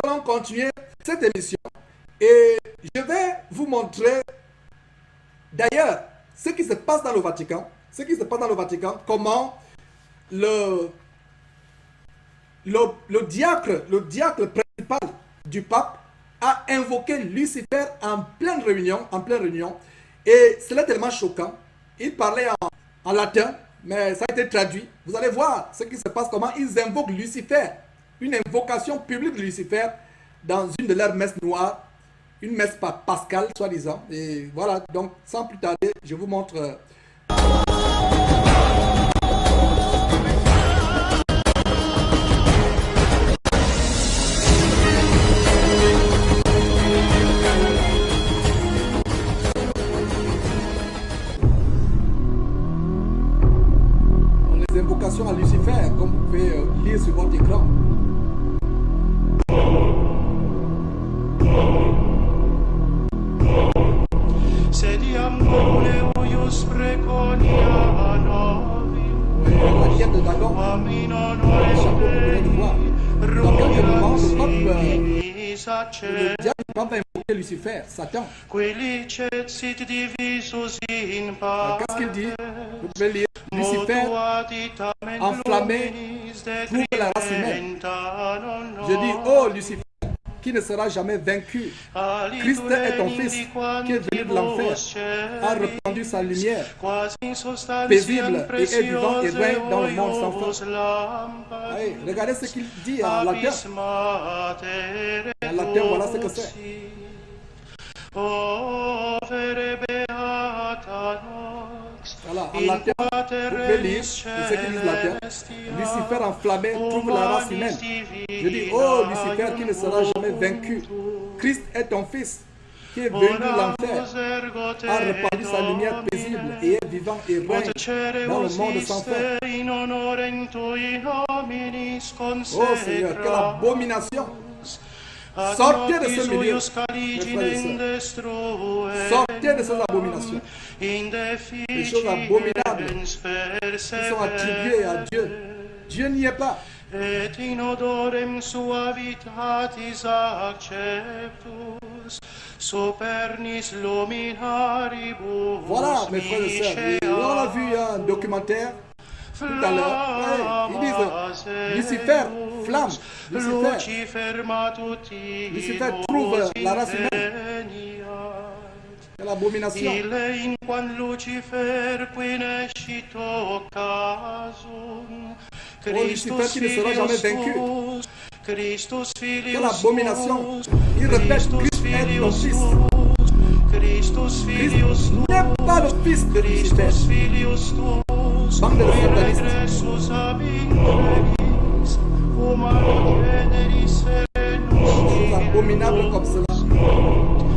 allons continuer cette émission et je vais vous montrer d'ailleurs ce qui se passe dans le Vatican, comment le diacre principal du pape a invoqué Lucifer en pleine réunion, et cela est tellement choquant. Il parlait en latin, mais ça a été traduit. Vous allez voir ce qui se passe, comment ils invoquent Lucifer, une invocation publique de Lucifer dans une de leurs messes noires, une messe pascale, soi-disant. Et voilà, donc sans plus tarder, je vous montre. Les invocations à Lucifer, comme vous pouvez lire sur votre écran. La diète de Dagon, le chapeau que vous venez de voir. Dans quelques moments, le diable va invoquer Lucifer, Satan. Qu'est-ce qu'il dit? Vous pouvez lire. Lucifer, enflammé, trouve la race humaine. Je dis, oh Lucifer, qui ne sera jamais vaincu. Christ est ton Fils, qui est venu de l'enfer, a répandu sa lumière, paisible et est vivant et règne dans le monde sans fin. Allez, regardez ce qu'il dit en latin. En latin, voilà ce que c'est. Voilà, en latin, vous pouvez lire ce qu'ils disent latin. Lucifer enflammé trouve la race humaine. Je dis, oh Lucifer qui ne sera jamais vaincu. Christ est ton Fils, qui est venu de l'enfer, a répandu sa lumière paisible et est vivant et règne dans le monde sans fin. Oh Seigneur, quelle abomination! Sortez de ce milieu, mes frères et sœurs. Sortez de ces abominations. Les choses abominables qui sont attribuées à Dieu. Dieu n'y est pas. Voilà, mes frères et sœurs. Et on a vu un documentaire tout à l'heure. Ils disent Lucifer, flamme. Lucifer trouve la race humaine. Quelle abomination. Oh, Lucifer qui ne sera jamais vaincu. Quelle abomination. Il répète, Christ est ton Fils. Christ n'est pas le Fils de Lucifer. Bande de satanistes. Des choses abominables comme cela.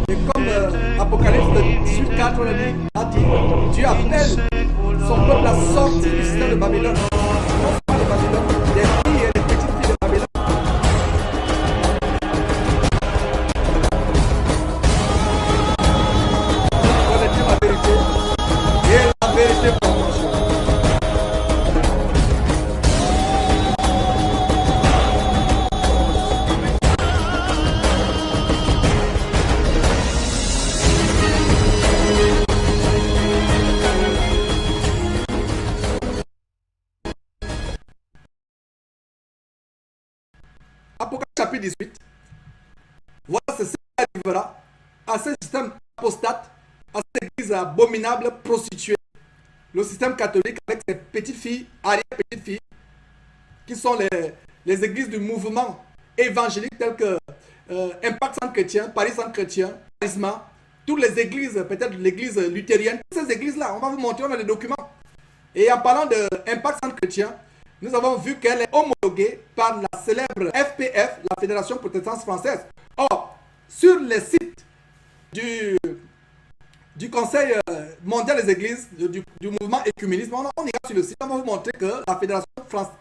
Et comme Apocalypse 4 a dit, Dieu appelle son peuple à sortir du système de Babylone. Non pas de Babylone, des filles et des petites filles de Babylone. Connais-tu la vérité? Et la vérité pour moi. Apocalypse chapitre 18. Voilà ce qui arrivera à ce système apostate, à cette église abominable, prostituée. Le système catholique avec ses petites filles, arrière-petites filles, qui sont les églises du mouvement évangélique telles que Impact Centre Chrétien, Paris Centre Chrétien, Charisma, toutes les églises, peut-être l'église luthérienne, toutes ces églises-là, on va vous montrer, on a des documents. Et en parlant de Impact Centre Chrétien, nous avons vu qu'elle est homologuée par la célèbre FPF, la Fédération protestante française. Or, sur les sites du Conseil mondial des églises, du mouvement écuménisme, on ira sur le site, on va vous montrer que la Fédération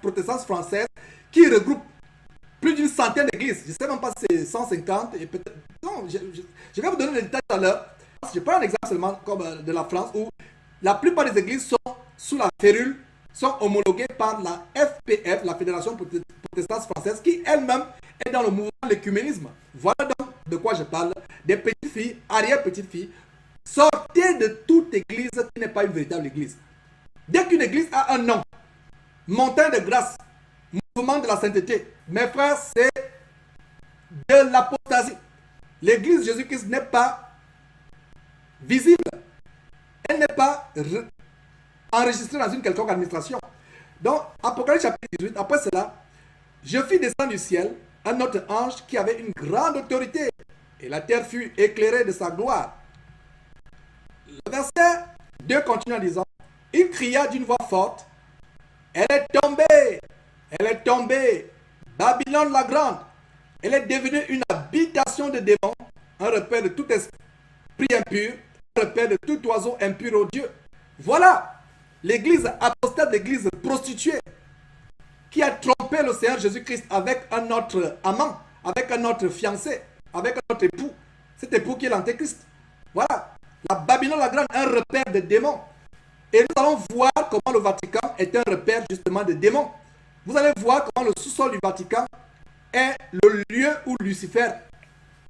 protestante française, qui regroupe plus d'une centaine d'églises, je ne sais même pas si c'est 150, et peut-être... Non, je vais vous donner les détails tout à l'heure. Je prends un exemple seulement comme de la France, où la plupart des églises sont sous la férule, sont homologuées par la FPF, la Fédération protestante française, qui elle-même est dans le mouvement de l'écuménisme. Voilà donc de quoi je parle. Des petites filles, arrière-petites filles. Sortez de toute église qui n'est pas une véritable église. Dès qu'une église a un nom, montagne de grâce, mouvement de la sainteté, mes frères, c'est de l'apostasie. L'église de Jésus-Christ n'est pas visible. Elle n'est pas enregistrée dans une quelconque administration. Donc, Apocalypse chapitre 18, après cela, je fis descendre du ciel un autre ange qui avait une grande autorité, et la terre fut éclairée de sa gloire. Le verset 2 continue en disant, il cria d'une voix forte, elle est tombée, Babylone la grande, elle est devenue une habitation de démons, un repère de tout esprit impur, un repère de tout oiseau impur au Dieu. Voilà l'église apostate, l'église prostituée, qui a trompé le Seigneur Jésus-Christ avec un autre amant, avec un autre fiancé, avec un autre époux. Cet époux qui est l'antéchrist. Voilà. La Babylone la grande, un repère de démons. Et nous allons voir comment le Vatican est un repère justement de démons. Vous allez voir comment le sous-sol du Vatican est le lieu où Lucifer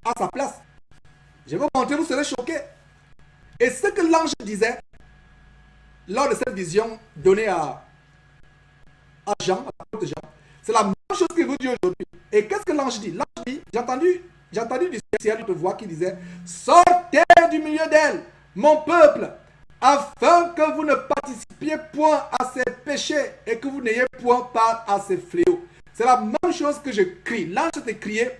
a sa place. Je vais vous montrer, vous serez choqués. Et ce que l'ange disait lors de cette vision donnée à Jean, à l'apôtre Jean, c'est la même chose qu'il vous dit aujourd'hui. Et qu'est-ce que l'ange dit? L'ange dit, j'ai entendu du ciel une voix qui disait, sortez du milieu d'elle, mon peuple, afin que vous ne participiez point à ses péchés et que vous n'ayez point part à ses fléaux. C'est la même chose que je crie. L'ange s'est crié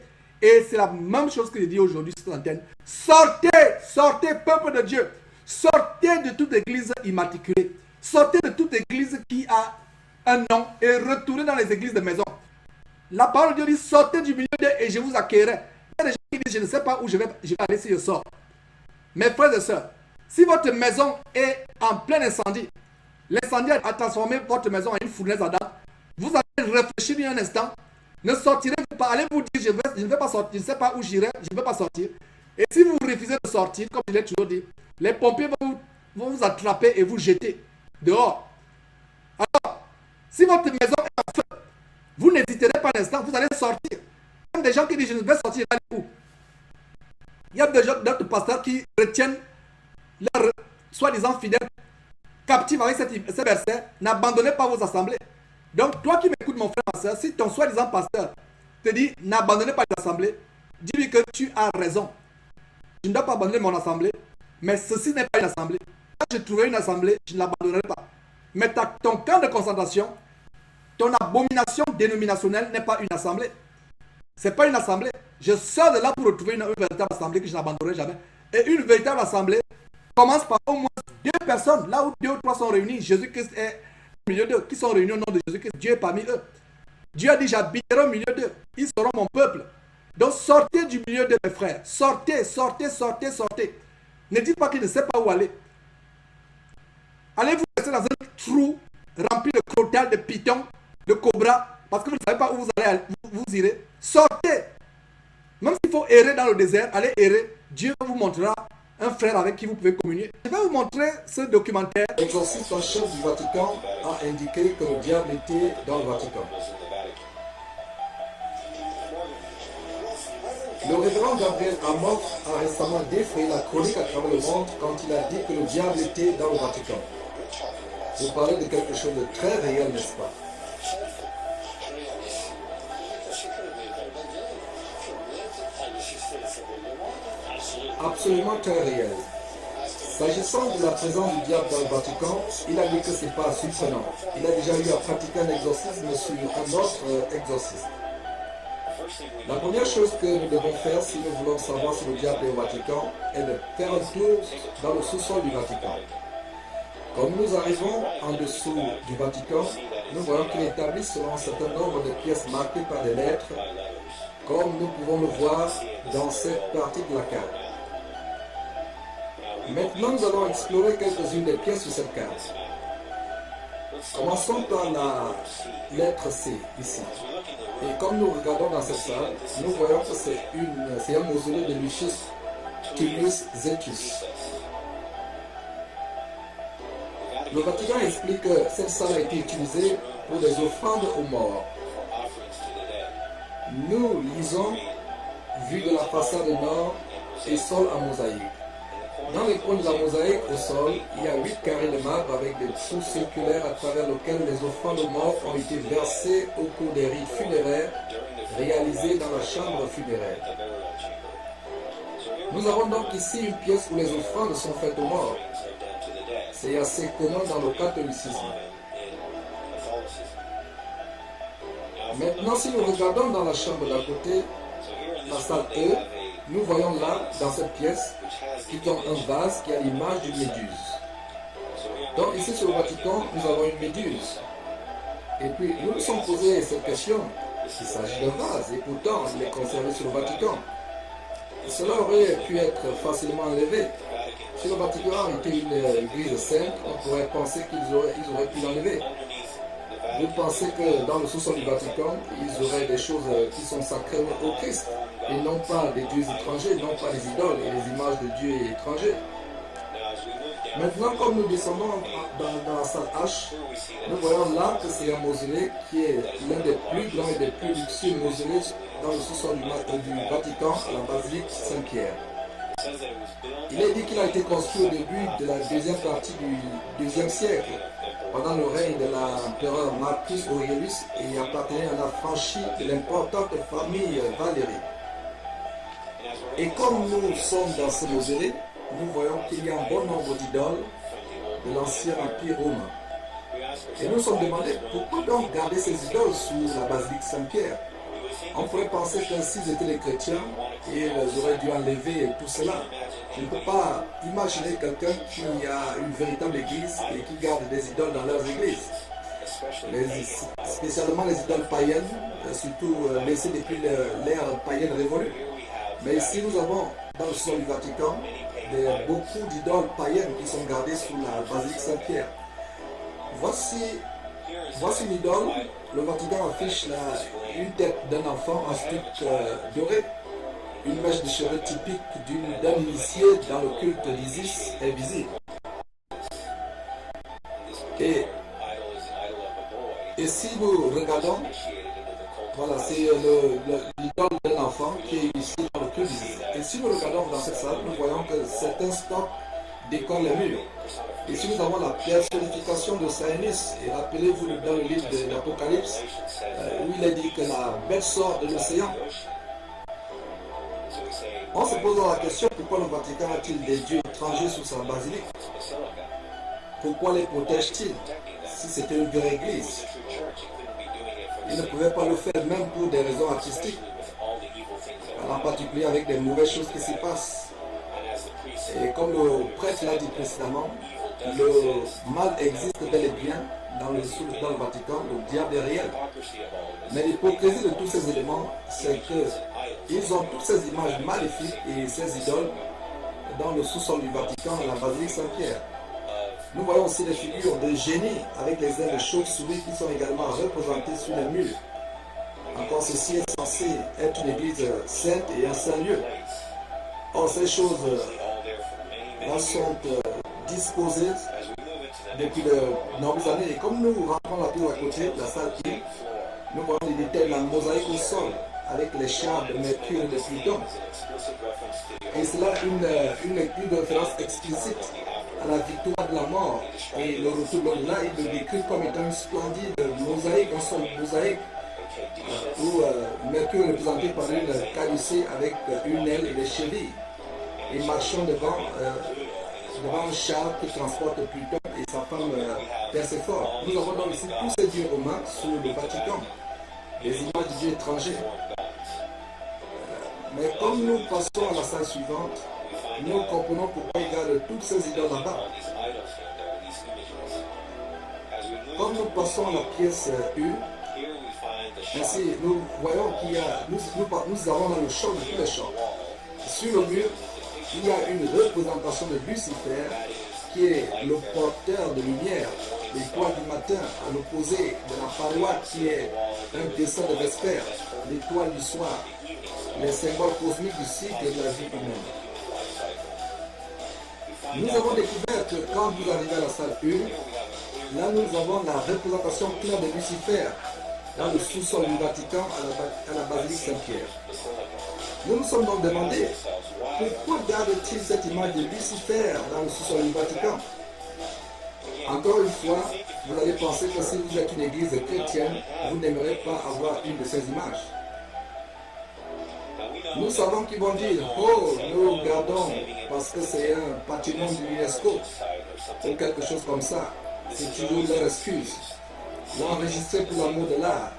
et c'est la même chose que je dis aujourd'hui sur l'antenne. Sortez, sortez, peuple de Dieu. Sortez de toute église immatriculée. Sortez de toute église qui a un nom et retournez dans les églises de maison. La parole de Dieu dit, sortez du milieu d'eux et je vous accueillerai. Il y a des gens qui disent, je ne sais pas où je vais aller si je sors. Mes frères et sœurs, si votre maison est en plein incendie, l'incendie a transformé votre maison en une fournaise à date, vous allez réfléchir un instant, ne sortirez-vous pas, allez vous dire, je ne vais pas sortir, je ne sais pas où j'irai, je ne vais pas sortir. Et si vous refusez de sortir, comme je l'ai toujours dit, les pompiers vont vous attraper et vous jeter dehors. Alors, si votre maison est en feu, vous n'hésiterez pas un instant, vous allez sortir. Il y a des gens qui disent, je ne vais sortir, aller où? Il y a d'autres pasteurs qui retiennent leurs soi-disant fidèles captifs avec ce verset. N'abandonnez pas vos assemblées. Donc, toi qui m'écoutes, mon frère, ma soeur, si ton soi-disant pasteur te dit, n'abandonnez pas l'assemblée, dis-lui que tu as raison. Je ne dois pas abandonner mon assemblée, mais ceci n'est pas une assemblée. Quand je trouverai une assemblée, je ne l'abandonnerai pas. Mais ton camp de concentration, ton abomination dénominationnelle n'est pas une assemblée. Ce n'est pas une assemblée. Je sors de là pour retrouver une véritable assemblée que je n'abandonnerai jamais. Et une véritable assemblée commence par au moins 2 personnes. Là où 2 ou 3 sont réunis, Jésus-Christ est au milieu d'eux. Qui sont réunis au nom de Jésus-Christ, Dieu est parmi eux. Dieu a dit, j'habiterai au milieu d'eux. Ils seront mon peuple. Donc sortez du milieu de mes frères. Sortez, sortez, sortez, sortez. Ne dites pas qu'il ne sait pas où aller. Allez vous rester dans un trou rempli de crotales, de pitons, de cobras, parce que vous ne savez pas où vous allez, vous irez. Sortez. Même s'il faut errer dans le désert, allez errer. Dieu vous montrera un frère avec qui vous pouvez communier. Je vais vous montrer ce documentaire. L'exorciste en chef du Vatican a indiqué que le diable était dans le Vatican. Le révérend Gabriel Amorth a récemment défrayé la chronique à travers le monde quand il a dit que le diable était dans le Vatican. Vous parlez de quelque chose de très réel, n'est-ce pas? Absolument très réel. S'agissant de la présence du diable dans le Vatican, il a dit que ce n'est pas surprenant. Il a déjà eu à pratiquer un exorcisme sur un autre exorcisme. La première chose que nous devons faire si nous voulons savoir si le diable est au Vatican est de faire un tour dans le sous-sol du Vatican. Comme nous arrivons en dessous du Vatican, nous voyons qu'il est établi selon un certain nombre de pièces marquées par des lettres, comme nous pouvons le voir dans cette partie de la carte. Maintenant, nous allons explorer quelques-unes des pièces sur cette carte. Commençons par la lettre C, ici. Et comme nous regardons dans cette salle, nous voyons que c'est un mausolée de Lucius Tullius Zettius. Le Vatican explique que cette salle a été utilisée pour des offrandes aux morts. Nous lisons vue de la façade nord et sol en mosaïque. Dans les coins de la mosaïque au sol, il y a 8 carrés de marbre avec des trous circulaires à travers lesquels les offrandes aux morts ont été versées au cours des rites funéraires réalisés dans la chambre funéraire. Nous avons donc ici une pièce où les offrandes sont faites aux morts. C'est assez commun dans le catholicisme. Maintenant, si nous regardons dans la chambre d'à côté, la salle E, nous voyons là, dans cette pièce, qui ont un vase qui a l'image d'une méduse. Donc ici sur le Vatican, nous avons une méduse. Et puis nous nous sommes posé cette question, il s'agit d'un vase, et pourtant il est conservé sur le Vatican. Cela aurait pu être facilement enlevé. Si le Vatican était une église sainte, on pourrait penser qu'ils auraient pu l'enlever. Vous pensez que dans le sous-sol du Vatican, ils auraient des choses qui sont sacrées au Christ, et non pas des dieux étrangers, non pas des idoles et les images de dieux étrangers. Maintenant, comme nous descendons dans la salle H, nous voyons là que c'est un mausolée qui est l'un des plus grands et des plus luxueux mausolées dans le sous-sol du Vatican, à la basilique Saint-Pierre. Il est dit qu'il a été construit au début de la deuxième partie du IIe siècle, pendant le règne de l'empereur Marcus Aurelius, et appartenait à la franchise de l'importante famille Valérie. Et comme nous sommes dans ce mausolée, nous voyons qu'il y a un bon nombre d'idoles de l'ancien empire romain. Et nous nous sommes demandé pourquoi donc garder ces idoles sous la basilique Saint-Pierre. On pourrait penser que s'ils étaient les chrétiens, ils auraient dû enlever tout cela. Je ne peux pas imaginer quelqu'un qui a une véritable église et qui garde des idoles dans leurs églises. Spécialement les idoles païennes, surtout laissées depuis l'ère païenne révolue. Mais ici nous avons dans le sol du Vatican beaucoup d'idoles païennes qui sont gardées sous la basilique Saint-Pierre. Voici une idole. Le Vatican affiche une tête d'un enfant en stuc doré. Une mèche de cheveux typique d'un initié dans le culte d'Isis est visible. Et si nous regardons, voilà, c'est l'idole d'un enfant qui est ici dans le culte d'Isis. Et si nous regardons dans cette salle, nous voyons que certains stocks décorent les murs. Ici, nous avons la personnification de Saïnis. Et rappelez-vous dans le livre de l'Apocalypse, où il est dit que la bête sort de l'océan. On se pose la question, pourquoi le Vatican a-t-il des dieux étrangers sous sa basilique? Pourquoi les protège-t-il si c'était une vraie église? Il ne pouvait pas le faire même pour des raisons artistiques, en particulier avec des mauvaises choses qui s'y passent. Et comme le prêtre l'a dit précédemment, le mal existe bel et bien dans le Vatican, le diable est réel. Mais l'hypocrisie de tous ces éléments, c'est qu'ils ont toutes ces images maléfiques et ces idoles dans le sous-sol du Vatican, à la basilique Saint-Pierre. Nous voyons aussi des figures de génies avec les ailes de chauve-souris qui sont également représentées sur les murs. Encore, ceci est censé être une église sainte et un saint lieu. Or, ces choses-là sont disposées depuis de nombreuses années. Et comme nous rentrons la tour à côté, la salle I, nous voyons les détails de la mosaïque au sol, avec les chars de Mercure et de Pluton. Et c'est là une référence explicite à la victoire de la mort. Et le retour de là, il le décrit comme étant une splendide mosaïque, un sol mosaïque, où Mercure est représenté par une calycée avec une aile et des chevilles. Et marchant devant un char qui transporte Pluton et sa femme Perséphone. Nous avons donc ici tous ces dieux romains sous le Vatican, des images de dieux étrangers. Mais comme nous passons à la salle suivante, nous comprenons pourquoi il garde toutes ces idoles là-bas. Comme nous passons à la pièce U, ainsi nous voyons qu'il y a, nous avons dans le champ de tous les champs. Sur le mur, il y a une représentation de Lucifer qui est le porteur de lumière, l'étoile du matin, à l'opposé de la paroi qui est un dessin de Vespère, l'étoile du soir, les symboles cosmiques du cycle et de la vie humaine. Nous avons découvert que quand vous arrivez à la salle 1, là nous avons la représentation claire de Lucifer, dans le sous-sol du Vatican à la basilique Saint-Pierre. Nous nous sommes donc demandé pourquoi garde-t-il cette image de Lucifer dans le sous-sol du Vatican? Encore une fois, vous allez penser que si vous êtes une église chrétienne, vous n'aimerez pas avoir une de ces images. Nous savons qu'ils vont dire, oh, nous gardons parce que c'est un patrimoine de l'UNESCO ou quelque chose comme ça. C'est toujours leur excuse. L'enregistrer pour l'amour de l'art.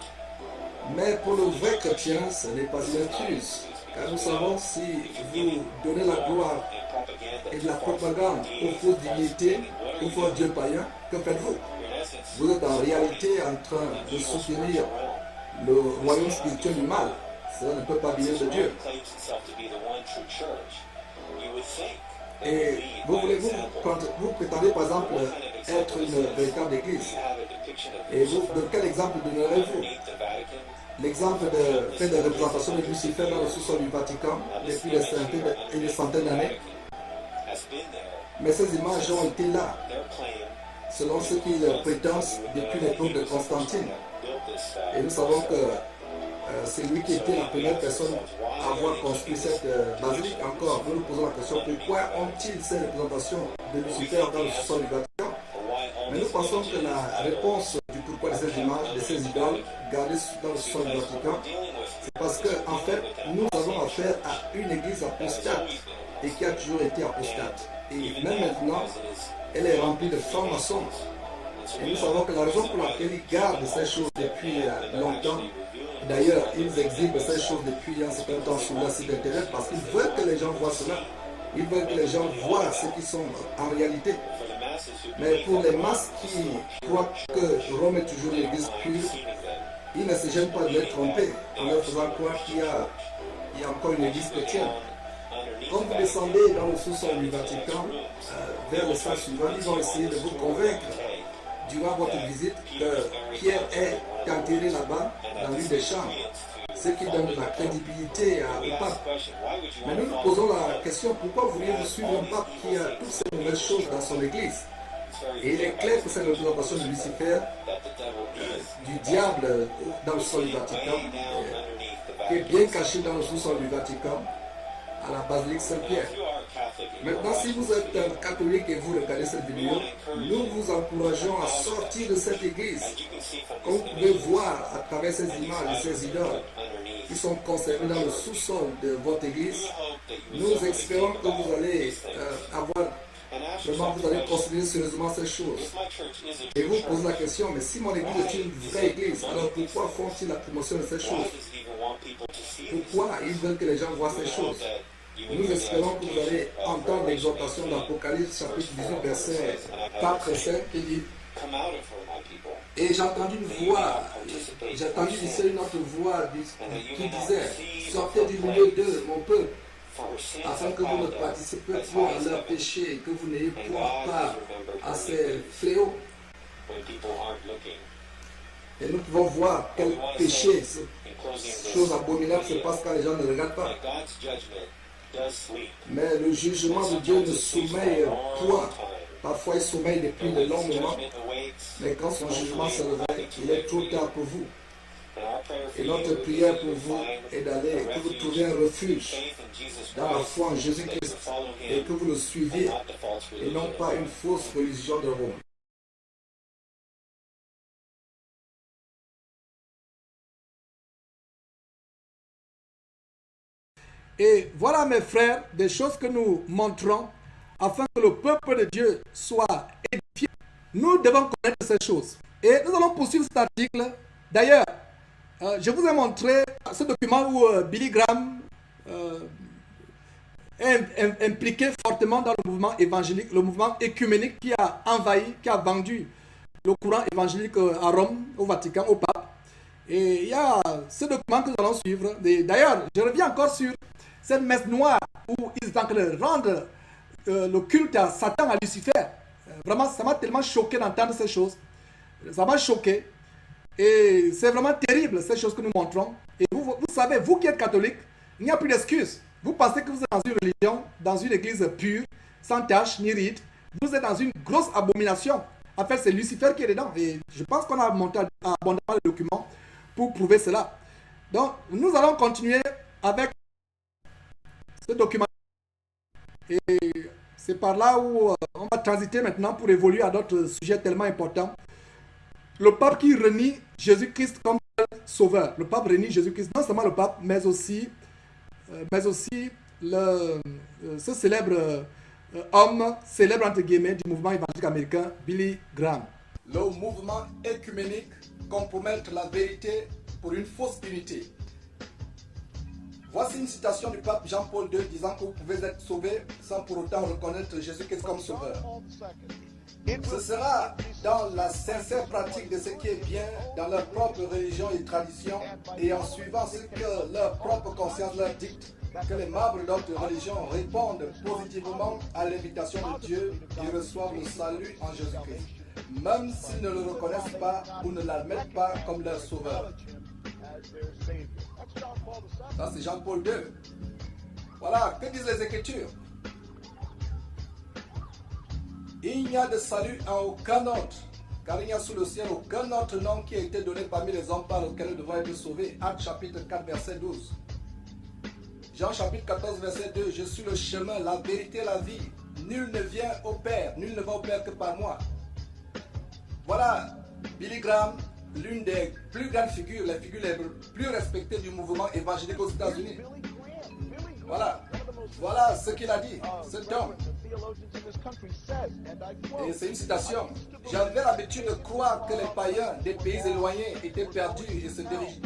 Mais pour le vrai chrétien, ce n'est pas une excuse. Car nous savons si vous donnez la gloire et de la propagande aux fausses divinités, aux faux dieux païens, que faites-vous? Vous êtes en réalité en train de soutenir le royaume spirituel du mal. Cela ne peut pas venir de Dieu. Et vous prétendez par exemple être une véritable église. Et vous, de quel exemple donnerez-vous? L'exemple de fait des représentations de Lucifer dans le sous-sol du Vatican depuis des centaines d'années. Mais ces images ont été là, selon ce qu'ils prétendent depuis l'époque de Constantine. Et nous savons que c'est lui qui était la première personne à avoir construit cette basilique. Encore, nous nous posons la question, pourquoi ont-ils ces représentations de Lucifer dans le sous-sol du Vatican? Mais nous pensons que la réponse du pourquoi de ces images, de ces idoles gardées dans le sous-sol du Vatican, c'est parce qu'en fait, nous avons affaire à une église apostate et qui a toujours été apostate. Et même maintenant, elle est remplie de francs-maçons. Et nous savons que la raison pour laquelle ils gardent ces choses depuis longtemps, d'ailleurs, ils exhibent ces choses depuis un certain temps sur leur site internet parce qu'ils veulent que les gens voient cela. Ils veulent que les gens voient ce qu'ils sont en réalité. Mais pour les masses qui croient que Rome est toujours l'église pure, ils ne se gênent pas de les tromper en leur faisant croire qu'il y a encore une église chrétienne. Quand vous descendez dans le sous-sol du Vatican, vers le salle suivant, ils vont essayer de vous convaincre durant votre visite que Pierre est enterré là-bas dans l'une des chambres, ce qui donne de la crédibilité au pape. Mais nous nous posons la question, pourquoi voulez-vous suivre un pape qui a toutes ces mauvaises choses dans son église? Et il est clair que cette représentation de Lucifer, du diable dans le sol du Vatican, qui est bien caché dans le sous-sol du Vatican, à la basilique Saint-Pierre. Maintenant, si vous êtes un catholique et vous regardez cette vidéo, nous vous encourageons à sortir de cette église. Comme vous pouvez voir à travers ces images et ces idoles qui sont conservées dans le sous-sol de votre église, nous espérons que vous allez vous allez considérer sérieusement ces choses. Et vous posez la question, mais si mon église est une vraie église, alors pourquoi font-ils la promotion de ces choses? Pourquoi ils veulent que les gens voient ces choses? Nous espérons que vous allez entendre l'exhortation d'Apocalypse chapitre 18 verset 4 et 5 qui dit: et j'ai entendu une voix, j'ai entendu ici une autre voix qui disait: sortez du milieu d'eux, mon peuple, afin que vous ne participez point à leur péché et que vous n'ayez point part à ces fléaux. Et nous pouvons voir quel péché, chose abominable se passe quand les gens ne regardent pas. Mais le jugement de Dieu ne sommeille point. Parfois il sommeille depuis de longs moments, mais quand son jugement se réveille, il est trop tard pour vous. Et notre prière pour vous est d'aller, que vous trouviez un refuge dans la foi en Jésus-Christ et que vous le suiviez et non pas une fausse religion de Rome. Et voilà, mes frères, des choses que nous montrons afin que le peuple de Dieu soit édifié. Nous devons connaître ces choses. Et nous allons poursuivre cet article. D'ailleurs, je vous ai montré ce document où Billy Graham est impliqué fortement dans le mouvement évangélique, le mouvement écuménique qui a envahi, qui a vendu le courant évangélique à Rome, au Vatican, au pape. Et il y a ce document que nous allons suivre. D'ailleurs, je reviens encore sur cette messe noire où ils sont en train de rendre le culte à Satan, à Lucifer. Vraiment, ça m'a tellement choqué d'entendre ces choses. Ça m'a choqué. Et c'est vraiment terrible, ces choses que nous montrons. Et vous savez, vous qui êtes catholique, il n'y a plus d'excuses. Vous pensez que vous êtes dans une religion, dans une église pure, sans tache ni ride. Vous êtes dans une grosse abomination. En fait, c'est Lucifer qui est dedans. Et je pense qu'on a monté abondamment le document pour prouver cela. Donc, nous allons continuer avec ce document. Et c'est par là où on va transiter maintenant pour évoluer à d'autres sujets tellement importants. Le pape qui renie Jésus-Christ comme sauveur. Le pape renie Jésus-Christ, non seulement le pape, mais aussi ce célèbre homme, célèbre entre guillemets, du mouvement évangélique américain, Billy Graham. Le mouvement œcuménique compromettre la vérité pour une fausse unité. Voici une citation du pape Jean-Paul II disant que vous pouvez être sauvé sans pour autant reconnaître Jésus-Christ comme sauveur. Ce sera dans la sincère pratique de ce qui est bien dans leur propre religion et tradition et en suivant ce que leur propre conscience leur dicte que les membres d'autres religions répondent positivement à l'invitation de Dieu et reçoivent le salut en Jésus-Christ, même s'ils ne le reconnaissent pas ou ne l'admettent pas comme leur sauveur. Ça, c'est Jean-Paul II. Voilà, que disent les Écritures? Il n'y a de salut en aucun autre, car il n'y a sous le ciel aucun autre nom qui a été donné parmi les hommes par lequel nous devons être sauvés. Actes chapitre 4, verset 12. Jean chapitre 14, verset 2. Je suis le chemin, la vérité, la vie. Nul ne vient au Père, nul ne va au Père que par moi. Voilà, Billy Graham, l'une des plus grandes figures, les figures les plus respectées du mouvement évangélique aux États-Unis. Voilà ce qu'il a dit, cet homme. Et c'est une citation. J'avais l'habitude de croire que les païens des pays éloignés étaient perdus et se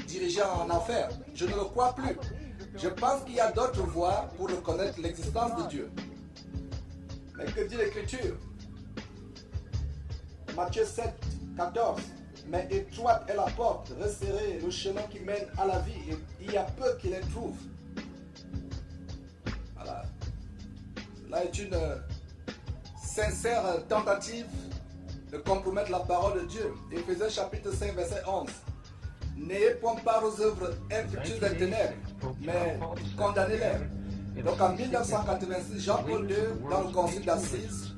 dirigeaient en enfer. Je ne le crois plus. Je pense qu'il y a d'autres voies pour reconnaître l'existence de Dieu. Mais que dit l'Écriture? Matthieu 7, 14. Mais étroite est la porte, resserré le chemin qui mène à la vie, et il y a peu qui les trouvent. Voilà. Cela est une sincère tentative de compromettre la parole de Dieu. Éphésiens chapitre 5, verset 11. N'ayez point part aux œuvres infructueuses des ténèbres, mais condamnez-les. Donc en 1986, Jean-Paul II, dans le concile d'Assise,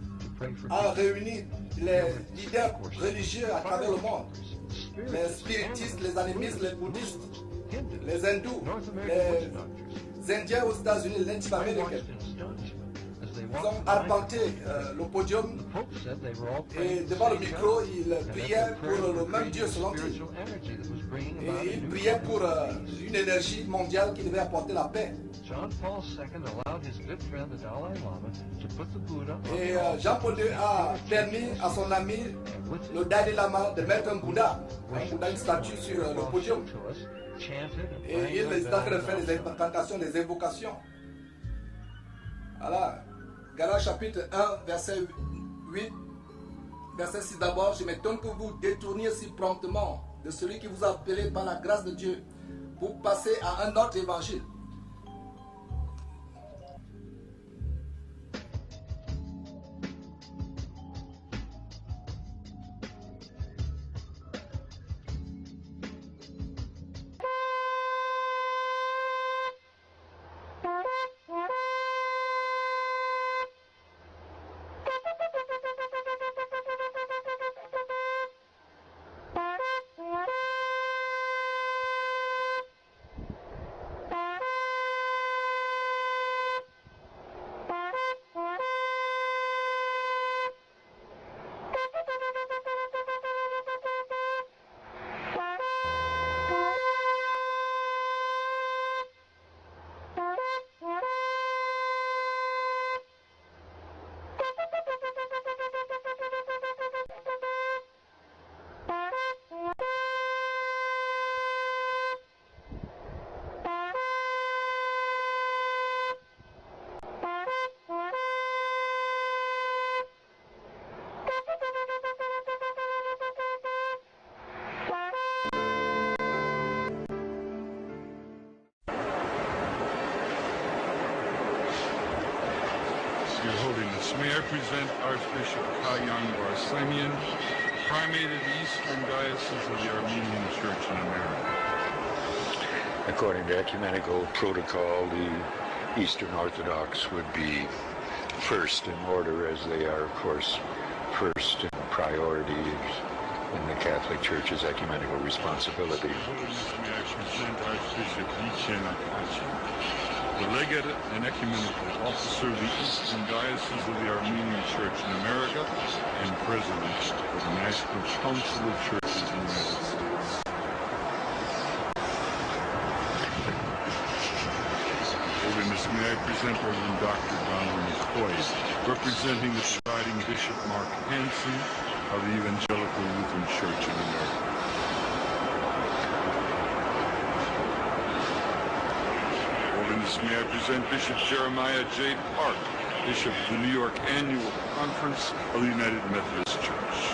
a réuni les leaders religieux à travers le monde, les spiritistes, les animistes, les bouddhistes, les hindous, les indiens aux États-Unis, les natifs américains. Ils ont arpenté le podium et devant le micro, ils priaient pour le même Dieu selon eux. Et ils priaient pour une énergie mondiale qui devait apporter la paix. Et Jean-Paul II a permis à son ami, le Dalai Lama, de mettre un Bouddha, une statue sur le podium. Et il est en train de faire des incantations, des invocations. Voilà. Galates chapitre 1, verset 8, verset 6 d'abord. Je m'étonne que vous détourniez si promptement de celui qui vous a appelé par la grâce de Dieu pour passer à un autre évangile. Your Holiness, may I present Archbishop Kayan Barslamian, Primate of the Eastern Diocese of the Armenian Church in America. According to ecumenical protocol, the Eastern Orthodox would be first in order, as they are, of course, first in priority in the Catholic Church's ecumenical responsibility. May I present Archbishop Yichen Akachi, the legate and ecumenical officer of the Eastern Diocese of the Armenian Church in America and president of the National Council of Churches in the United States. Holiness, may I present Reverend Dr. Donald McCoy, representing the presiding Bishop Mark Hansen of the Evangelical Lutheran Church in America. Holiness, may I present Bishop Jeremiah J. Park, Bishop of the New York Annual Conference of the United Methodist Church.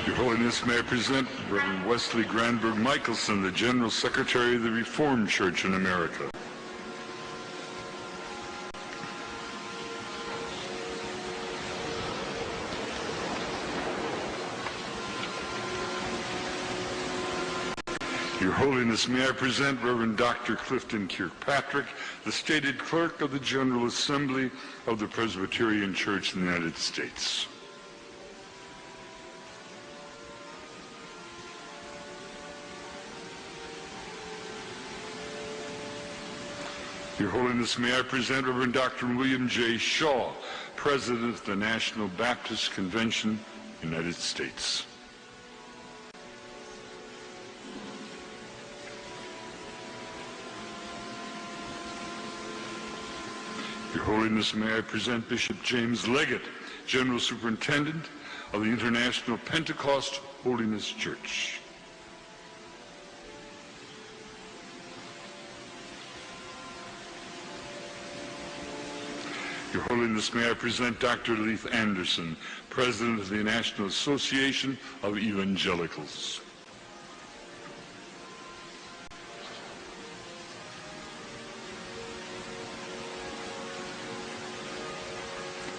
Your Holiness, may I present Reverend Wesley Granberg Michelson, the General Secretary of the Reformed Church in America. Your Holiness, may I present Reverend Dr. Clifton Kirkpatrick, the stated clerk of the General Assembly of the Presbyterian Church in the United States. Your Holiness, may I present Reverend Dr. William J. Shaw, President of the National Baptist Convention, United States. Your Holiness, may I present Bishop James Leggett, General Superintendent of the International Pentecost Holiness Church. Your Holiness, may I present Dr. Leith Anderson, President of the National Association of Evangelicals.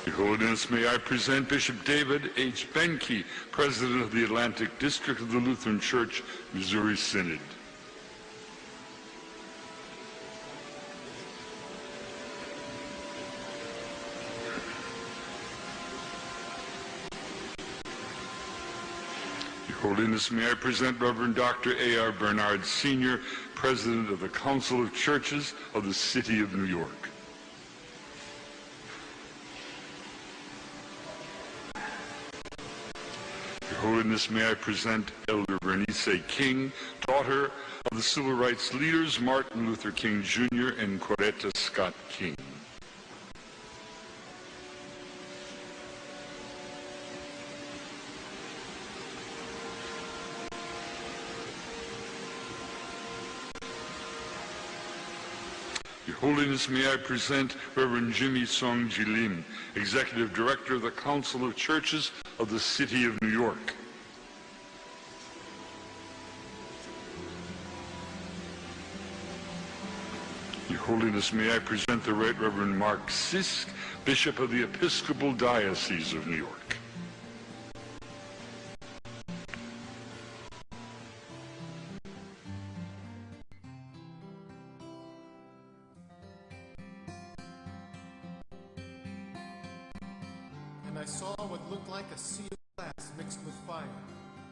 Your Holiness, may I present Bishop David H. Benke, President of the Atlantic District of the Lutheran Church, Missouri Synod. Holiness, may I present Reverend Dr. A.R. Bernard Sr., President of the Council of Churches of the City of New York. Your Holiness, may I present Elder Bernice King, daughter of the civil rights leaders Martin Luther King Jr. and Coretta Scott King. Your Holiness, may I present Reverend Jimmy Song Ji Lim, Executive Director of the Council of Churches of the City of New York. Your Holiness, may I present the Right Reverend Mark Sisk, Bishop of the Episcopal Diocese of New York. And I saw what looked like a sea of glass mixed with fire,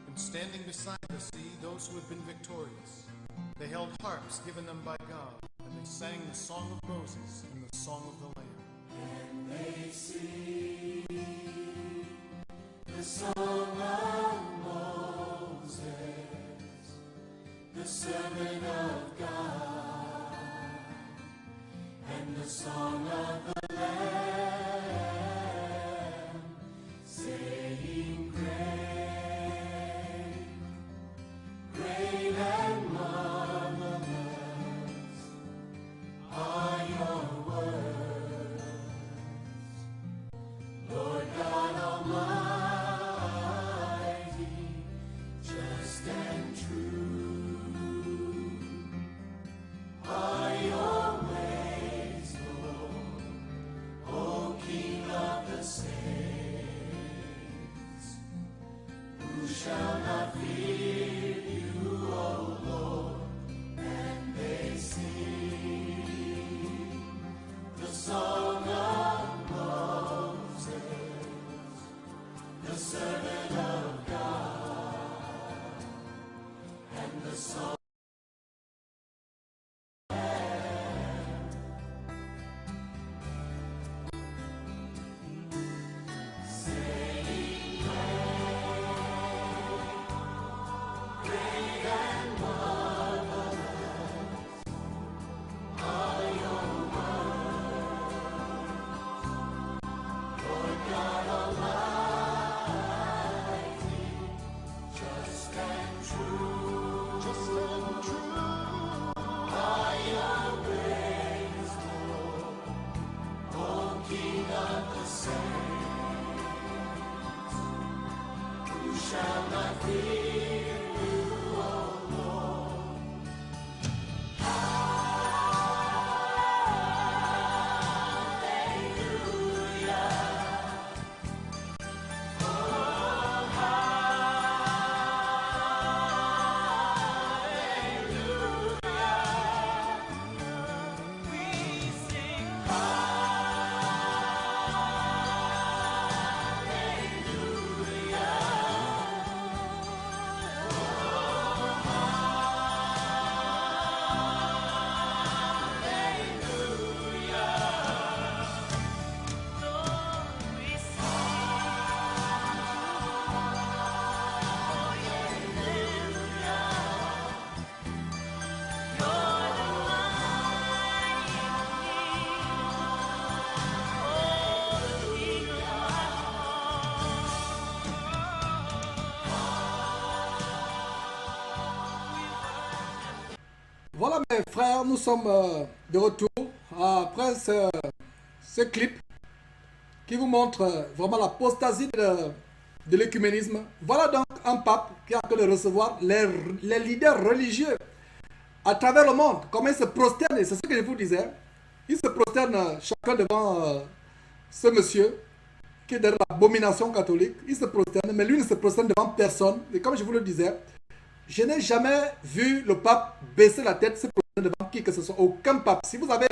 and standing beside the sea, those who had been victorious. They held harps given them by God, and they sang the song of Moses and the song of the Lamb. And they sing the song of Moses, the servant of God, and the song of the Lamb. Voilà mes frères, nous sommes de retour après ce clip qui vous montre vraiment l'apostasie de l'écuménisme. Voilà donc un pape qui a que de recevoir les leaders religieux à travers le monde, comment ils se prosternent, et c'est ce que je vous disais. Ils se prosternent chacun devant ce monsieur qui est derrière l'abomination catholique. Il se prosterne, mais lui ne se prosterne devant personne. Et comme je vous le disais, je n'ai jamais vu le pape baisser la tête, se prosterner devant qui que ce soit. Aucun pape. Si vous avez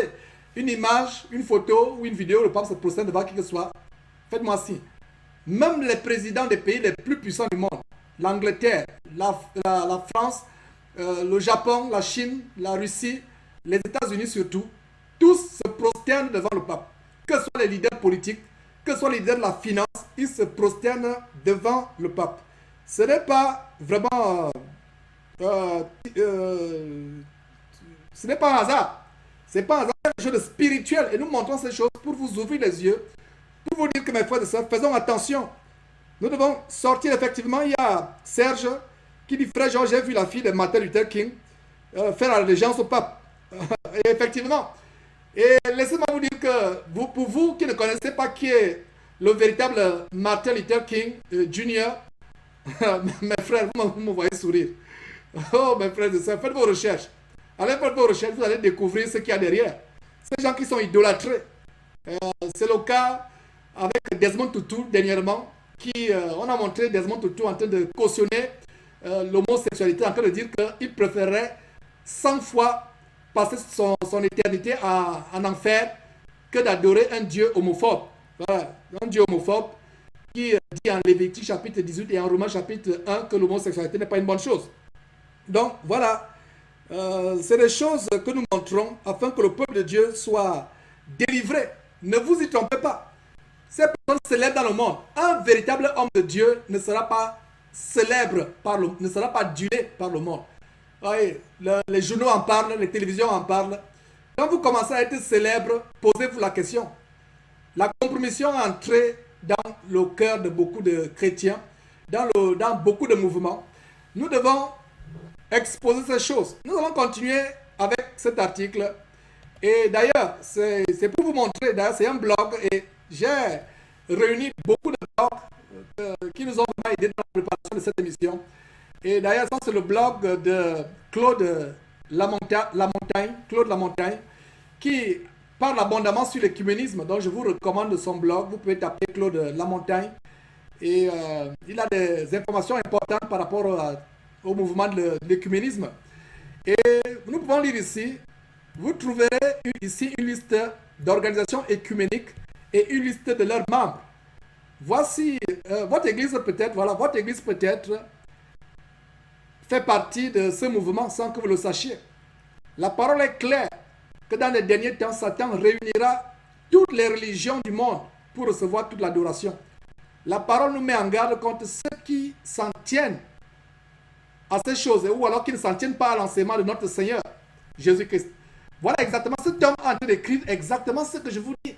une image, une photo ou une vidéo, le pape se prosterne devant qui que ce soit, faites-moi signe. Même les présidents des pays les plus puissants du monde, l'Angleterre, la France, le Japon, la Chine, la Russie, les États-Unis surtout, tous se prosternent devant le pape. Que ce soit les leaders politiques, que ce soit les leaders de la finance, ils se prosternent devant le pape. Ce n'est pas vraiment... ce n'est pas un hasard. Ce n'est pas un hasard, c'est un jeu de spirituel. Et nous montrons ces choses pour vous ouvrir les yeux, pour vous dire que mes frères et sœurs, faisons attention. Nous devons sortir effectivement. Il y a Serge qui dit, frère Jean, j'ai vu la fille de Martin Luther King faire allégeance au pape. Et effectivement. Et laissez-moi vous dire que pour vous qui ne connaissez pas qui est le véritable Martin Luther King Jr., mes frères, vous me voyez sourire. Oh mes frères et sœurs, faites vos recherches. Allez faire vos recherches, vous allez découvrir ce qu'il y a derrière. Ces gens qui sont idolâtrés. C'est le cas avec Desmond Tutu dernièrement, qui on a montré Desmond Tutu en train de cautionner l'homosexualité, en train de dire qu'il préférerait 100 fois passer son éternité en enfer que d'adorer un Dieu homophobe. Voilà, un Dieu homophobe qui dit en Lévitique chapitre 18 et en Romains chapitre 1 que l'homosexualité n'est pas une bonne chose. Donc voilà, c'est des choses que nous montrons afin que le peuple de Dieu soit délivré. Ne vous y trompez pas. Ces personnes célèbres dans le monde, un véritable homme de Dieu ne sera pas célèbre, ne sera pas adulé par le monde. Voyez, les journaux en parlent, les télévisions en parlent. Quand vous commencez à être célèbre, posez-vous la question. La compromission est entrée dans le cœur de beaucoup de chrétiens, dans beaucoup de mouvements. Nous devons exposer ces choses. Nous allons continuer avec cet article. Et d'ailleurs, c'est pour vous montrer, d'ailleurs c'est un blog et j'ai réuni beaucoup de blogs qui nous ont vraiment aidés dans la préparation de cette émission. Et d'ailleurs, ça c'est le blog de Claude Lamontagne, qui parle abondamment sur l'écuménisme. Donc je vous recommande son blog. Vous pouvez taper Claude Lamontagne. Et il a des informations importantes par rapport au mouvement de l'écuménisme. Et nous pouvons lire ici, vous trouverez ici une liste d'organisations écuméniques et une liste de leurs membres. Voici votre église peut-être, voilà, votre église peut-être fait partie de ce mouvement sans que vous le sachiez. La parole est claire que dans les derniers temps, Satan réunira toutes les religions du monde pour recevoir toute l'adoration. La parole nous met en garde contre ceux qui s'en tiennent à ces choses, ou alors qui ne s'en tiennent pas à l'enseignement de notre Seigneur Jésus-Christ. Voilà exactement, cet homme en train d'écrire exactement ce que je vous dis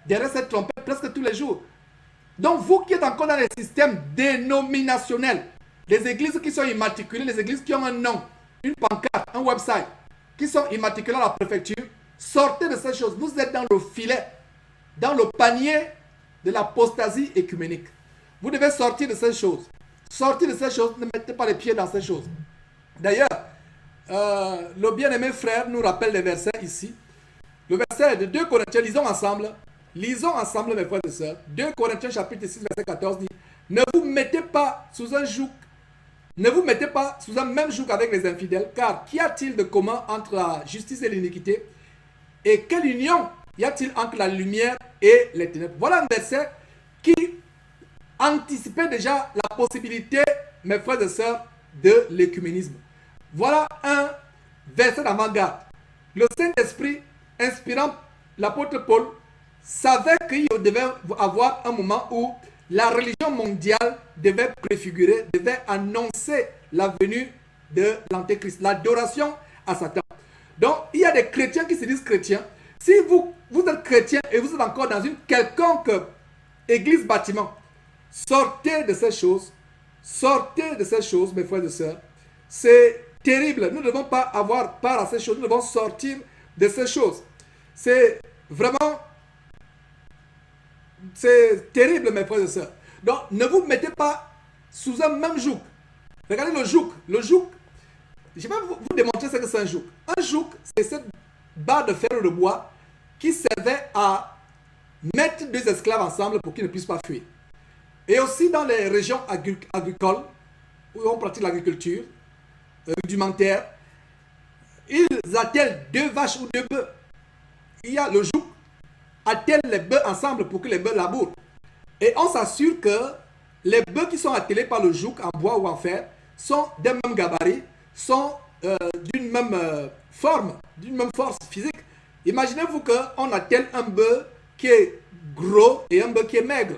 derrière cette trompette presque tous les jours. Donc vous qui êtes encore dans les systèmes dénominationnels, les églises qui sont immatriculées, les églises qui ont un nom, une pancarte, un website, qui sont immatriculées à la préfecture, sortez de ces choses. Vous êtes dans le filet, dans le panier de l'apostasie écuménique. Vous devez sortir de ces choses. Sortir de ces choses, ne mettez pas les pieds dans ces choses. D'ailleurs, le bien-aimé frère nous rappelle les versets ici. Le verset de 2 Corinthiens, lisons ensemble, mes frères et sœurs. 2 Corinthiens chapitre 6, verset 14 dit, ne vous mettez pas sous un joug, ne vous mettez pas sous un même joug avec les infidèles, car qu'y a-t-il de commun entre la justice et l'iniquité? Et quelle union y a-t-il entre la lumière et les ténèbres? Voilà un verset qui anticipait déjà la possibilité, mes frères et sœurs, de l'écuménisme. Voilà un verset d'avant-garde. Le Saint-Esprit, inspirant l'apôtre Paul, savait qu'il devait avoir un moment où la religion mondiale devait préfigurer, devait annoncer la venue de l'Antéchrist, l'adoration à Satan. Donc, il y a des chrétiens qui se disent chrétiens. Si vous êtes chrétien et vous êtes encore dans une quelconque église bâtiment, sortez de ces choses. Sortez de ces choses, mes frères et sœurs. C'est terrible. Nous ne devons pas avoir part à ces choses. Nous devons sortir de ces choses. C'est vraiment... C'est terrible, mes frères et sœurs. Donc, ne vous mettez pas sous un même joug. Regardez le joug. Le joug, je vais vous démontrer ce que c'est un joug. Un joug, c'est cette barre de fer ou de bois qui servait à mettre deux esclaves ensemble pour qu'ils ne puissent pas fuir. Et aussi dans les régions agricoles, où on pratique l'agriculture rudimentaire, ils attellent deux vaches ou deux bœufs. Il y a le joug, attelle les bœufs ensemble pour que les bœufs labourent. Et on s'assure que les bœufs qui sont attelés par le joug en bois ou en fer sont d'un même gabarit, sont d'une même forme, d'une même force physique. Imaginez-vous qu'on attelle un bœuf qui est gros et un bœuf qui est maigre.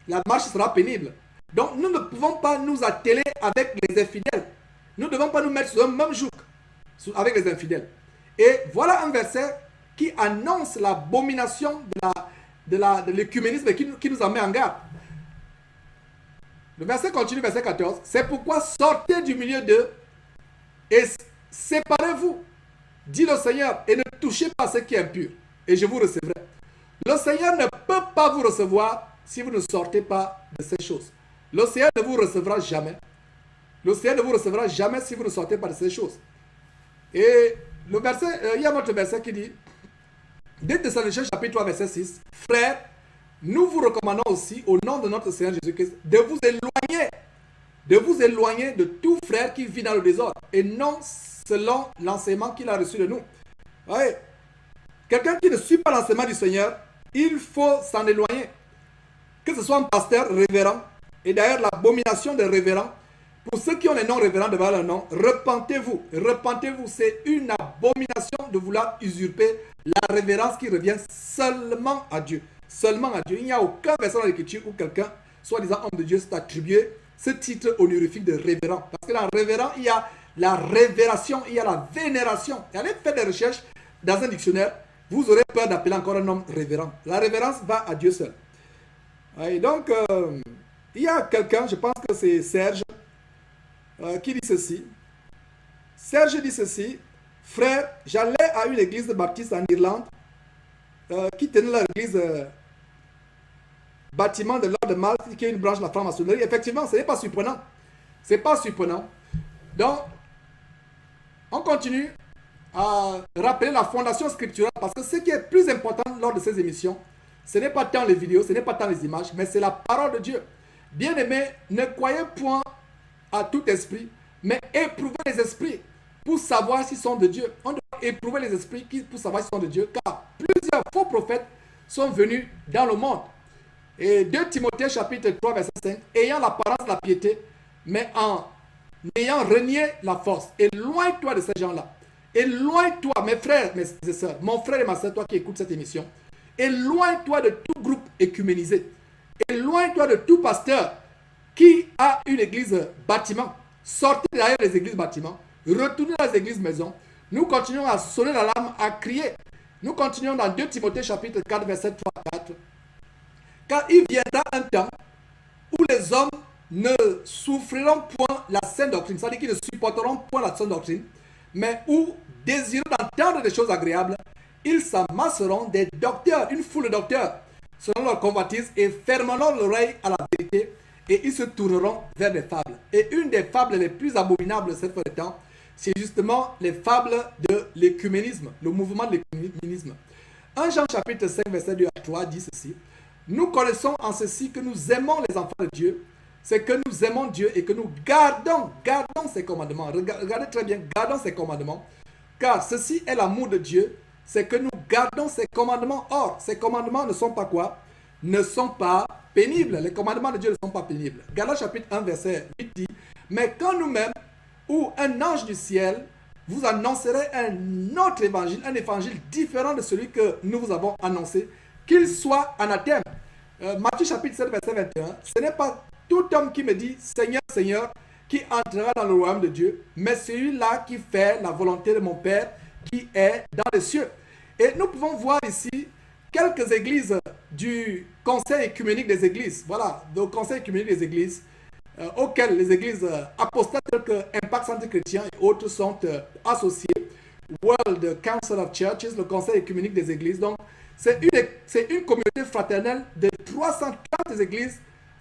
La marche sera pénible. Donc nous ne pouvons pas nous atteler avec les infidèles. Nous ne devons pas nous mettre sur un même joug avec les infidèles. Et voilà un verset qui annonce l'abomination de l'écuménisme qui nous en met en garde. Le verset continue, verset 14. C'est pourquoi sortez du milieu d'eux et séparez-vous, dit le Seigneur, et ne touchez pas ce qui est impur, et je vous recevrai. Le Seigneur ne peut pas vous recevoir si vous ne sortez pas de ces choses. Le Seigneur ne vous recevra jamais. Le Seigneur ne vous recevra jamais si vous ne sortez pas de ces choses. Et le verset, il y a un autre verset qui dit, 2 Thessaloniciens chapitre 3 verset 6, frères, nous vous recommandons aussi au nom de notre Seigneur Jésus-Christ de vous éloigner de tout frère qui vit dans le désordre et non selon l'enseignement qu'il a reçu de nous. Ouais. Quelqu'un qui ne suit pas l'enseignement du Seigneur, il faut s'en éloigner. Que ce soit un pasteur révérend, et d'ailleurs l'abomination des révérends, pour ceux qui ont les noms révérends devant leur nom, repentez-vous. Repentez-vous, c'est une abomination de vouloir usurper la révérence qui revient seulement à Dieu. Seulement à Dieu. Il n'y a aucun verset dans l'Écriture où quelqu'un, soi-disant homme de Dieu, s'est attribué ce titre honorifique de révérend. Parce que dans révérend, il y a la révération, il y a la vénération. Et allez faire des recherches dans un dictionnaire, vous aurez peur d'appeler encore un homme révérend. La révérence va à Dieu seul. Et donc, il y a quelqu'un, je pense que c'est Serge, qui dit ceci. Serge dit ceci. Frère, j'allais à une église baptiste en Irlande qui tenait leur église bâtiment de l'ordre de Malte, qui est une branche de la franc-maçonnerie. Effectivement, ce n'est pas surprenant. Ce n'est pas surprenant. Donc, on continue à rappeler la fondation scripturale parce que ce qui est plus important lors de ces émissions, ce n'est pas tant les vidéos, ce n'est pas tant les images, mais c'est la parole de Dieu. Bien-aimés, ne croyez point à tout esprit, mais éprouvez les esprits pour savoir s'ils sont de Dieu. On doit éprouver les esprits pour savoir s'ils sont de Dieu, car plusieurs faux prophètes sont venus dans le monde. Et 2 Timothée chapitre 3 verset 5, ayant l'apparence de la piété, mais en ayant renié la force. Éloigne-toi de ces gens-là. Éloigne-toi, mes frères, mes sœurs, mon frère et ma sœur, toi qui écoutes cette émission. Éloigne-toi de tout groupe écuménisé. Éloigne-toi de tout pasteur qui a une église bâtiment. Sortez derrière les églises bâtiments. Retournez dans les églises maisons. Nous continuons à sonner l'alarme, à crier. Nous continuons dans 2 Timothée chapitre 4 verset 3 à 4. Car il viendra un temps où les hommes ne souffriront point la saine doctrine, c'est-à-dire qu'ils ne supporteront point la saine doctrine, mais où, désirant d'entendre des choses agréables, ils s'amasseront des docteurs, une foule de docteurs, selon leur convoitise et fermeront l'oreille à la vérité et ils se tourneront vers les fables. Et une des fables les plus abominables de cette fois de temps, c'est justement les fables de l'écuménisme, le mouvement de l'écuménisme. 1 Jean chapitre 5 verset 2 à 3 dit ceci: nous connaissons en ceci que nous aimons les enfants de Dieu, c'est que nous aimons Dieu et que nous gardons ses commandements. Regardez très bien, gardons ses commandements, car ceci est l'amour de Dieu, c'est que nous gardons ses commandements. Or, ces commandements ne sont pas quoi? Ne sont pas pénibles. Les commandements de Dieu ne sont pas pénibles. Galates chapitre 1 verset 8 dit: mais quand nous-mêmes ou un ange du ciel vous annoncerait un autre évangile, un évangile différent de celui que nous vous avons annoncé, qu'il soit anathème. Matthieu chapitre 7 verset 21, ce n'est pas tout homme qui me dit Seigneur, Seigneur, qui entrera dans le royaume de Dieu, mais celui-là qui fait la volonté de mon Père qui est dans les cieux. Et nous pouvons voir ici quelques églises du Conseil écuménique des églises, voilà, le Conseil écuménique des églises, auxquelles les églises apostates telles que Impact Centre Chrétien et autres sont associées, World Council of Churches, le Conseil écuménique des églises. Donc, c'est une communauté fraternelle de 330 églises,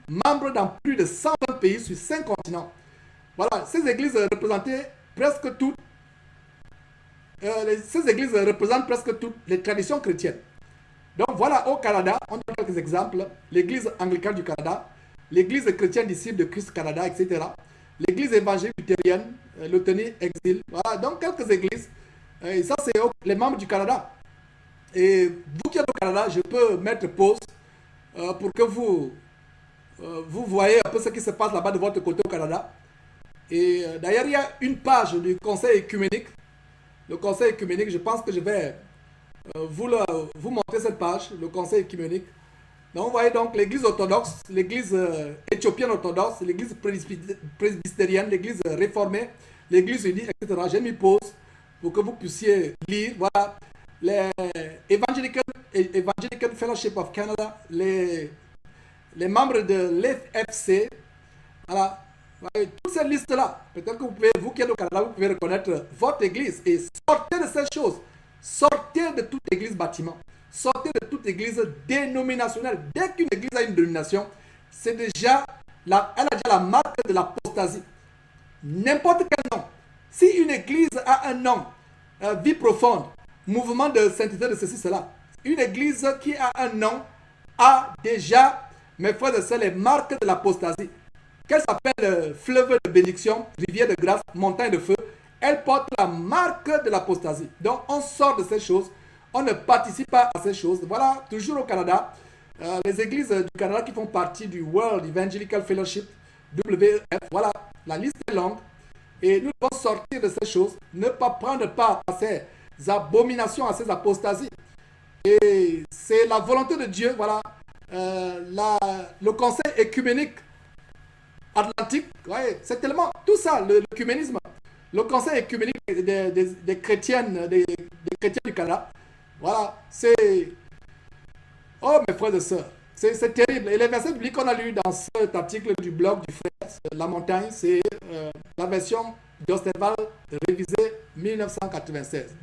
membres dans plus de 120 pays sur 5 continents. Voilà, ces églises représentaient presque toutes, représentent presque toutes les traditions chrétiennes. Donc voilà, au Canada, on a quelques exemples. L'église anglicane du Canada, l'église chrétienne disciple de Christ Canada, etc. L'église évangélique luthérienne, Leuthanie Exil. Voilà, donc quelques églises. Et ça, c'est les membres du Canada. Et vous qui êtes au Canada, je peux mettre pause pour que vous voyez un peu ce qui se passe là-bas de votre côté au Canada. Et d'ailleurs, il y a une page du Conseil écuménique. Le Conseil écuménique, je pense que je vais vous montrer cette page, le Conseil écuménique. Donc, vous voyez donc l'église orthodoxe, l'église éthiopienne orthodoxe, l'église presbytérienne, l'église réformée, l'église unie, etc. J'ai mis pause pour que vous puissiez lire. Voilà, les Evangelical Fellowship of Canada, les membres de l'FFC, voilà, toute cette liste-là. Peut-être que vous qui êtes au Canada, vous pouvez reconnaître votre église et sortez de ces choses. Sortez de toute église bâtiment. Sortez de toute église dénominationnelle. Dès qu'une église a une dénomination, c'est déjà elle a déjà la marque de l'apostasie. N'importe quel nom. Si une église a un nom, vie profonde, mouvement de sainteté de ceci, cela, une église qui a un nom a déjà, mes frères et sœurs, les marques de l'apostasie. Qu'elle s'appelle fleuve de bénédiction, rivière de grâce, montagne de feu, elle porte la marque de l'apostasie. Donc on sort de ces choses, on ne participe pas à ces choses. Voilà, toujours au Canada, les églises du Canada qui font partie du World Evangelical Fellowship, WEF, voilà, la liste est longue. Et nous devons sortir de ces choses, ne pas prendre part à ces abominations, à ces apostasies. Et c'est la volonté de Dieu, voilà, le Conseil écuménique atlantique, ouais, c'est tellement tout ça, l'écuménisme, le Conseil écuménique des chrétiennes, des chrétiens du Canada, voilà, c'est, oh mes frères et sœurs, c'est terrible. Et les versets bibliques qu'on a lus dans cet article du blog du frère La Montagne, c'est la version d'Osterval révisée 1996.